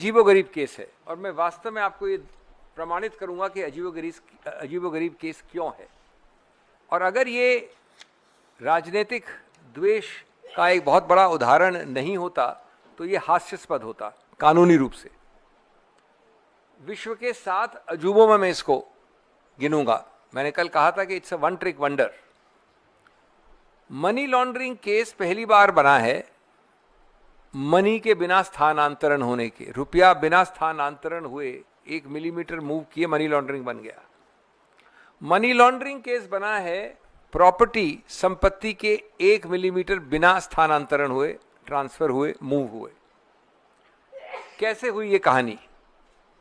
अजीबोगरीब केस है और मैं वास्तव में आपको ये प्रमाणित करूंगा कि अजीबोगरीब केस क्यों है। और अगर ये राजनीतिक द्वेष का एक बहुत बड़ा उदाहरण नहीं होता तो ये हास्यास्पद होता कानूनी रूप से। विश्व के 7 अजूबों में मैं इसको गिनूंगा। मैंने कल कहा था कि it's a one trick wonder. Money laundering case पहली बार बना है मनी के बिना स्थानांतरण होने के। रुपया बिना स्थानांतरण हुए 1 मिलीमीटर मूव किए मनी लॉन्ड्रिंग बन गया। मनी लॉन्ड्रिंग केस बना है प्रॉपर्टी संपत्ति के 1 मिलीमीटर बिना स्थानांतरण हुए, ट्रांसफर हुए, मूव हुए। कैसे हुई ये कहानी?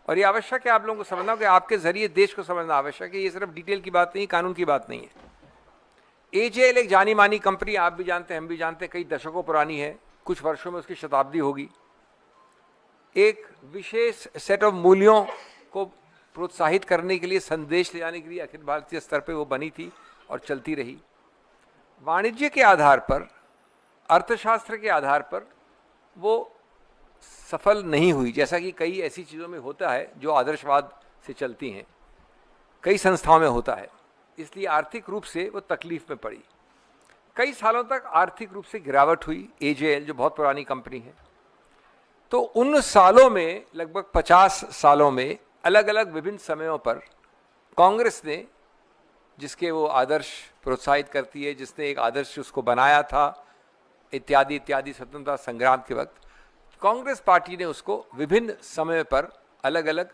और ये आवश्यक है आप लोगों को समझना कि आपके जरिए देश को समझना आवश्यक है। ये सिर्फ डिटेल की बात नहीं, कानून की बात नहीं है। एजेएल एक जानी मानी कंपनी, आप भी जानते हैं, हम भी जानते हैं, कई दशकों पुरानी है। कुछ वर्षों में उसकी शताब्दी होगी। एक विशेष सेट ऑफ मूल्यों को प्रोत्साहित करने के लिए, संदेश ले जाने के लिए अखिल भारतीय स्तर पे वो बनी थी और चलती रही। वाणिज्य के आधार पर, अर्थशास्त्र के आधार पर वो सफल नहीं हुई, जैसा कि कई ऐसी चीज़ों में होता है जो आदर्शवाद से चलती हैं, कई संस्थाओं में होता है। इसलिए आर्थिक रूप से वो तकलीफ में पड़ी। कई सालों तक आर्थिक रूप से गिरावट हुई। एजेएल जो बहुत पुरानी कंपनी है, तो उन सालों में, लगभग 50 सालों में, अलग अलग विभिन्न समयों पर कांग्रेस ने, जिसके वो आदर्श प्रोत्साहित करती है, जिसने एक आदर्श उसको बनाया था इत्यादि इत्यादि, स्वतंत्रता संग्राम के वक्त कांग्रेस पार्टी ने उसको विभिन्न समय पर अलग अलग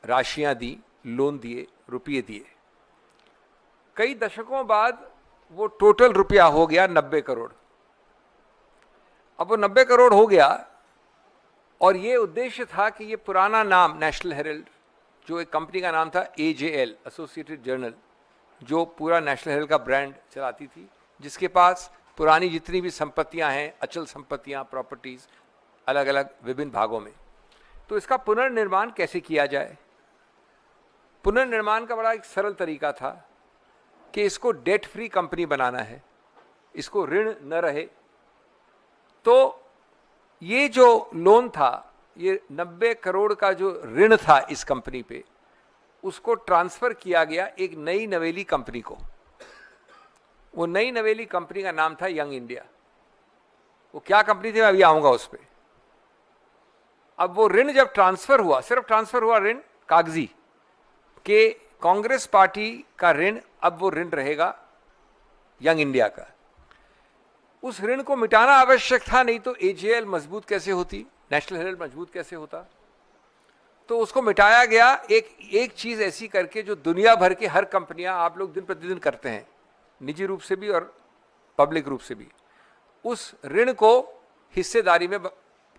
राशियां दी, लोन दिए, रुपये दिए। कई दशकों बाद वो टोटल रुपया हो गया 90 करोड़। अब वो 90 करोड़ हो गया और ये उद्देश्य था कि ये पुराना नाम नेशनल हेरल्ड, जो एक कंपनी का नाम था एजेएल, एसोसिएटेड जर्नल, जो पूरा नेशनल हेरल्ड का ब्रांड चलाती थी, जिसके पास पुरानी जितनी भी संपत्तियां हैं, अचल संपत्तियां, प्रॉपर्टीज, अलग अलग विभिन्न भागों में, तो इसका पुनर्निर्माण कैसे किया जाए। पुनर्निर्माण का बड़ा एक सरल तरीका था कि इसको डेट फ्री कंपनी बनाना है, इसको ऋण न रहे। तो ये जो लोन था, ये 90 करोड़ का जो ऋण था इस कंपनी पे, उसको ट्रांसफर किया गया एक नई नवेली कंपनी को। वो नई नवेली कंपनी का नाम था यंग इंडिया। वो क्या कंपनी थी मैं अभी आऊंगा उस पर। अब वो ऋण जब ट्रांसफर हुआ, सिर्फ ट्रांसफर हुआ ऋण कागजी के, कांग्रेस पार्टी का ऋण, अब वो ऋण रहेगा यंग इंडिया का। उस ऋण को मिटाना आवश्यक था, नहीं तो एजेएल मजबूत कैसे होती, नेशनल हेरल्ड मजबूत कैसे होता। तो उसको मिटाया गया एक चीज ऐसी करके जो दुनिया भर के हर कंपनियां, आप लोग दिन प्रतिदिन करते हैं, निजी रूप से भी और पब्लिक रूप से भी। उस ऋण को हिस्सेदारी में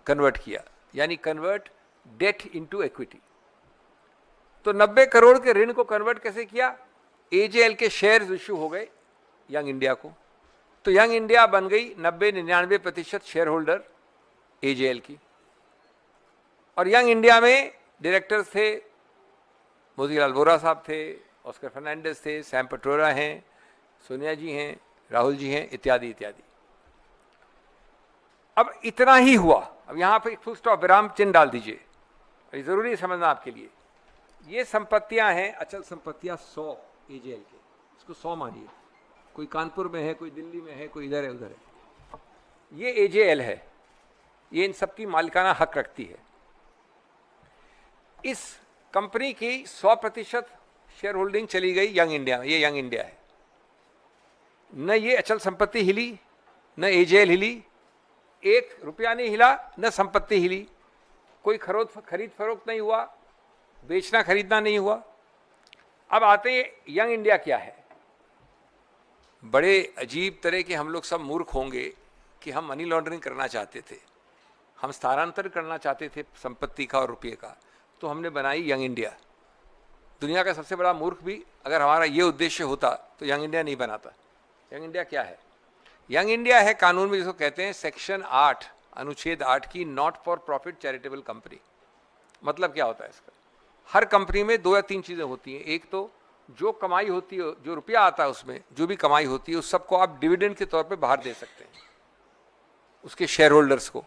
कन्वर्ट किया, यानी कन्वर्ट डेट इनटू इक्विटी। तो 90 करोड़ के ऋण को कन्वर्ट कैसे किया? एजेएल के शेयर्स इश्यू हो गए यंग इंडिया को, तो यंग इंडिया बन गई 90-99% शेयर होल्डर एजेएल की। और यंग इंडिया में डायरेक्टर्स थे, मोतीलाल वोरा साहब थे, ऑस्कर फर्नांडिस थे, सैम पिट्रोडा हैं, सोनिया जी हैं, राहुल जी हैं, इत्यादि इत्यादि। अब इतना ही हुआ। अब यहां पर एक फुल स्टॉप, विराम चिन्ह डाल दीजिए, ये जरूरी है समझना आपके लिए। ये संपत्तियां हैं, अचल संपत्तियां 100 एजेएल के, इसको 100 मानिए। कोई कानपुर में है, कोई दिल्ली में है, कोई इधर है, उधर है। ये एजेएल है, ये इन सबकी मालिकाना हक रखती है। इस कंपनी की 100% शेयर होल्डिंग चली गई यंग इंडिया में। ये यंग इंडिया है। न ये अचल संपत्ति हिली, न एजेएल हिली, 1 रुपया नहीं हिला, न संपत्ति हिली, कोई खरीद फरोख्त नहीं हुआ, बेचना खरीदना नहीं हुआ। अब आते हैं यंग इंडिया क्या है। बड़े अजीब तरह के हम लोग सब मूर्ख होंगे कि हम मनी लॉन्ड्रिंग करना चाहते थे, हम स्थानांतरण करना चाहते थे संपत्ति का और रुपये का, तो हमने बनाई यंग इंडिया। दुनिया का सबसे बड़ा मूर्ख भी अगर हमारा ये उद्देश्य होता तो यंग इंडिया नहीं बनाता। यंग इंडिया क्या है? यंग इंडिया है कानून में जिसको कहते हैं सेक्शन 8 अनुच्छेद 8 की not for profit charitable company. मतलब क्या होता है इसका? हर कंपनी में 2 या 3 चीज़ें होती हैं। एक तो जो कमाई होती है, जो रुपया आता है उसमें जो भी कमाई होती है, उस सबको आप डिविडेंड के तौर पे बाहर दे सकते हैं उसके शेयर होल्डर्स को।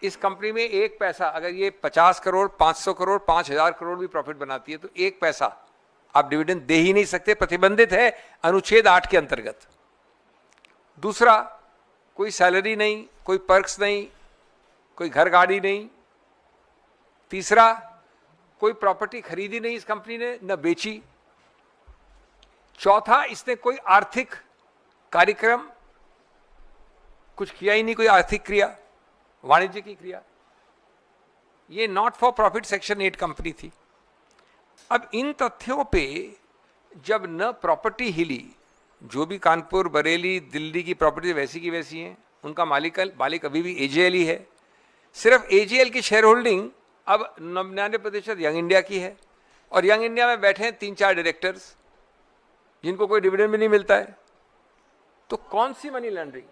इस कंपनी में एक पैसा, अगर ये 50 करोड़ 500 करोड़ 5000 करोड़ भी प्रॉफिट बनाती है तो एक पैसा आप डिविडेंड दे ही नहीं सकते, प्रतिबंधित है अनुच्छेद 8 के अंतर्गत। दूसरा, कोई सैलरी नहीं, कोई पर्क्स नहीं, कोई घर गाड़ी नहीं। तीसरा, कोई प्रॉपर्टी खरीदी नहीं इस कंपनी ने, न बेची। चौथा, इसने कोई आर्थिक कार्यक्रम कुछ किया ही नहीं, कोई आर्थिक क्रिया, वाणिज्य की क्रिया। ये not for profit section 8 company थी। अब इन तथ्यों पे जब न प्रॉपर्टी हिली, जो भी कानपुर, बरेली, दिल्ली की प्रॉपर्टी वैसी की वैसी हैं, उनका मालिक अभी भी एजेएल ही है। सिर्फ एजेएल की शेयर होल्डिंग अब 99% यंग इंडिया की है, और यंग इंडिया में बैठे हैं 3-4 डायरेक्टर्स जिनको कोई डिविडेंड भी नहीं मिलता है। तो कौन सी मनी लॉन्ड्रिंग?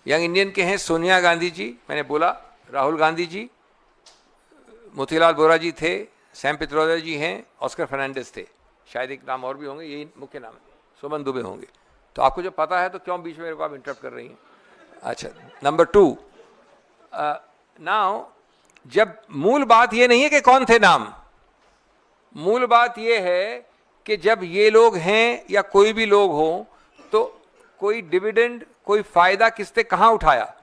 यंग इंडियन के हैं सोनिया गांधी जी, मैंने बोला, राहुल गांधी जी, मोतीलाल वोरा जी थे, सैम पित्रोदा जी हैं, ऑस्कर फर्नांडिस थे, शायद एक नाम और भी होंगे, यही मुख्य नाम है, सुमन दुबे होंगे। तो आपको जब पता है तो क्यों बीच में मेरे को आप इंटरप्ट कर रही हैं? अच्छा, नंबर 2, नाउ जब मूल बात ये नहीं है कि कौन थे नाम, मूल बात ये है कि जब ये लोग हैं या कोई भी लोग हो तो कोई डिविडेंड, कोई फायदा किसने कहां उठाया,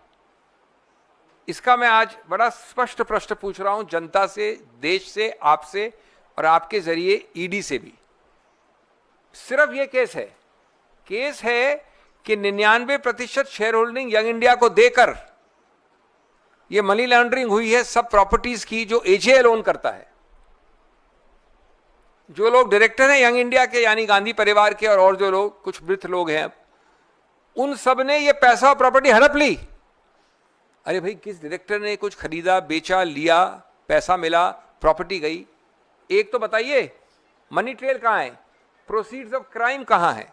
इसका मैं आज बड़ा स्पष्ट प्रश्न पूछ रहा हूं जनता से, देश से, आपसे, और आपके जरिए ईडी से भी। सिर्फ ये केस है कि 99% शेयर होल्डिंग यंग इंडिया को देकर ये मनी लॉन्ड्रिंग हुई है सब प्रॉपर्टीज की जो एजेएल ओन करता है। जो लोग डायरेक्टर हैं यंग इंडिया के, यानी गांधी परिवार के, और जो लोग कुछ वृद्ध लोग हैं, उन सब ने ये पैसा और प्रॉपर्टी हड़प ली। अरे भाई, किस डायरेक्टर ने कुछ खरीदा, बेचा, लिया, पैसा मिला, प्रॉपर्टी गई? एक तो बताइए, मनी ट्रेल कहां है? प्रोसीड्स ऑफ क्राइम कहां है?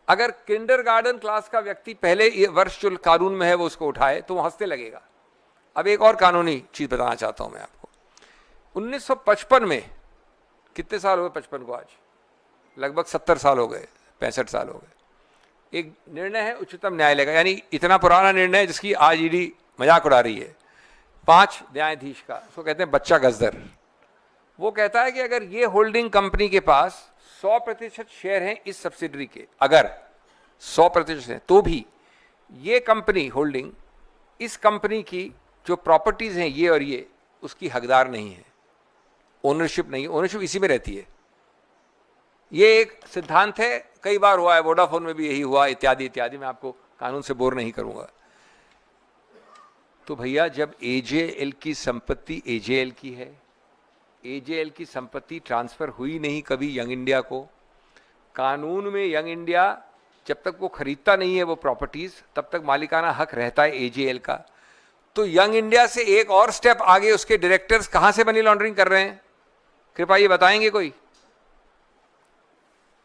अगर किंडरगार्टन क्लास का व्यक्ति पहले वर्ष जो कानून में है वो उसको उठाए तो वो हंसने लगेगा। अब एक और कानूनी चीज बताना चाहता हूं मैं आपको। 1955 में, कितने साल हो गए 55 को आज? लगभग 70 साल हो गए, 65 साल हो गए। एक निर्णय है उच्चतम न्यायालय का, यानी इतना पुराना निर्णय है जिसकी आज ईडी मजाक उड़ा रही है, 5 न्यायाधीश का, उसको कहते हैं बच्चा गजदर। वो कहता है कि अगर ये होल्डिंग कंपनी के पास 100% शेयर हैं इस सब्सिडरी के, अगर 100% है, तो भी ये कंपनी होल्डिंग, इस कंपनी की जो प्रॉपर्टीज हैं ये और ये, उसकी हकदार नहीं है, ओनरशिप नहीं, ओनरशिप इसी में रहती है। ये एक सिद्धांत है, कई बार हुआ है, वोडाफोन में भी यही हुआ, इत्यादि इत्यादि। मैं आपको कानून से बोर नहीं करूंगा। तो भैया, जब एजेएल की संपत्ति एजेएल की है, एजेएल की संपत्ति ट्रांसफर हुई नहीं कभी यंग इंडिया को, कानून में यंग इंडिया जब तक वो खरीदता नहीं है वो प्रॉपर्टीज, तब तक मालिकाना हक रहता है एजेएल का। तो यंग इंडिया से एक और स्टेप आगे उसके डायरेक्टर्स कहां से मनी लॉन्ड्रिंग कर रहे हैं? कृपया ये बताएंगे कोई?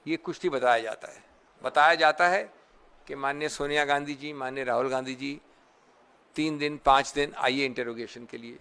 ये कुछ नहीं बताया जाता है। बताया जाता है कि माननीय सोनिया गांधी जी, माननीय राहुल गांधी जी 3 दिन 5 दिन आइए इंटरोगेशन के लिए।